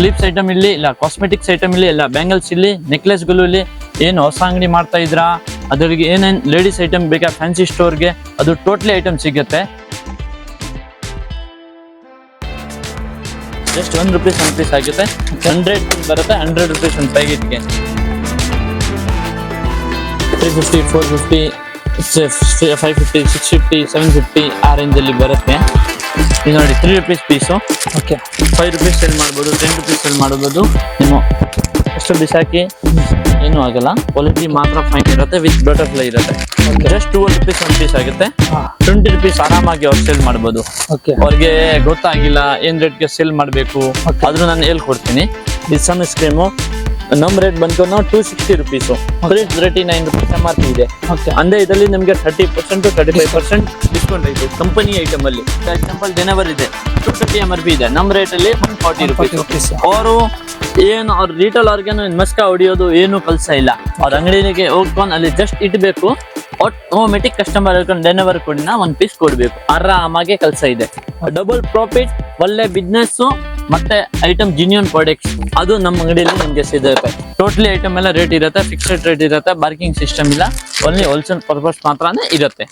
Sleeps item ಇಲ್ಲಿ ಇಲ್ಲ, cosmetics item ಇಲ್ಲಿ ಇಲ್ಲ, ಬ್ಯಾಂಗಲ್ಸ್ ಇಲ್ಲಿ, ನೆಕ್ಲೆಸ್ಗಳು ಇಲ್ಲಿ. ಏನು ಹೊಸ ಅಂಗಡಿ ಮಾಡ್ತಾ ಇದ್ರಾ, ಅದರಿಗೆ ಏನೇನು ಲೇಡೀಸ್ ಐಟಮ್ ಬೇಕಾ ಫ್ಯಾನ್ಸಿ ಸ್ಟೋರ್ಗೆ, ಅದು ಟೋಟ್ಲಿ ಐಟಮ್ ಸಿಗುತ್ತೆ. ಜಸ್ಟ್ ₹1 1 ಪೀಸ್ ಆಗುತ್ತೆ. 100 ಬರುತ್ತೆ, ₹100 ಒಂದು ಪ್ಯಾಕೆಟ್ಗೆ. 350, 450, 550, 650, 750 ಆ ರೇಂಜಲ್ಲಿ ಬರುತ್ತೆ. ಇದು ನೋಡಿ ₹3 ಪೀಸು. ಓಕೆ, ₹5 ಸೆಲ್ ಮಾಡ್ಬೋದು, ₹10 ಸೆಲ್ ಮಾಡ್ಬೋದು. ನೀವು ಎಷ್ಟು ಬಿಸಾಕಿ ಏನೂ ಆಗಲ್ಲ. ಕ್ವಾಲಿಟಿ ಮಾತ್ರ ಫೈನ್ ಇರುತ್ತೆ, ವಿತ್ ಬಟರ್ಫ್ಲೈ ಇರುತ್ತೆ. ಜಸ್ಟ್ ₹12 ಒಂದು ಪೀಸ್ ಆಗುತ್ತೆ. ₹20 ಆರಾಮಾಗಿ ಅವ್ರು ಸೇಲ್ ಮಾಡ್ಬೋದು. ಓಕೆ, ಅವ್ರಿಗೆ ಗೊತ್ತಾಗಿಲ್ಲ ಏನ್ ರೇಟ್ಗೆ ಸೇಲ್ ಮಾಡಬೇಕು ಆದ್ರೂ ನಾನು ಹೇಳ್ಕೊಡ್ತೀನಿ. ಇದು ಸನ್ ಸ್ಕ್ರೀಮು ನಮ್ಮ ರೇಟ್ ಬಂದು ನಾವು ₹260, ₹339 MRP ಇದೆ. ಓಕೆ, ಅಂದ್ರೆ ಇದರಲ್ಲಿ ನಿಮಗೆ 30% 35% ಡಿಸ್ಕೌಂಟ್ ಐತೆ ಕಂಪನಿ ಐಟಮ್ ಅಲ್ಲಿ. ಎಕ್ಸಾಂಪಲ್ ಡೆನವರ್ ಇದೆ, $230 MRP ಇದೆ, ನಮ್ಮ ರೇಟ್ ಅಲ್ಲಿ ₹140. ಅವರು ಏನು ಅವ್ರ ರೀಟೇಲ್ ಅವ್ರಿಗೆ ಮಸ್ಕ ಹೊಡಿಯೋದು ಏನು ಕೆಲಸ ಇಲ್ಲ. ಅವ್ರ ಅಂಗಡಿಗೆ ಹೋಗ್ಕೊಂಡು ಅಲ್ಲಿ ಜಸ್ಟ್ ಇಟ್ಬೇಕು, ಆಟೋಮೆಟಿಕ್ ಕಸ್ಟಮರ್ ಹೇಳ್ಕೊಂಡು ಡೆನವರ್ ಕೊಡಿನ ಒಂದು ಪೀಸ್ ಕೊಡ್ಬೇಕು. ಆರಾಮಾಗೆ ಕೆಲಸ ಇದೆ. ಡಬಲ್ ಪ್ರಾಫಿಟ್, ಒಳ್ಳೆ ಬಿಸ್ನೆಸ್, ಮತ್ತೆ ಐಟಮ್ ಜಿನ್ಯೂನ್ ಪ್ರಾಡಕ್ಟ್ಸ್ ಅದು ನಮ್ಮ ಅಂಗಡಿಯಲ್ಲಿ ನಿಮ್ಗೆ ಸಿಗುತ್ತೆ. ಟೋಟಲಿ ಐಟಮ್ ಎಲ್ಲ ರೇಟ್ ಇರುತ್ತೆ, ಫಿಕ್ಸ್ಡ್ ರೇಟ್ ಇರುತ್ತೆ, ಬಾರ್ಕಿಂಗ್ ಸಿಸ್ಟಮ್ ಇಲ್ಲ, ಓನ್ಲಿ ಹೋಲ್ಸೇಲ್ ಪರ್ಪಸ್ ಮಾತ್ರನೇ ಇರುತ್ತೆ.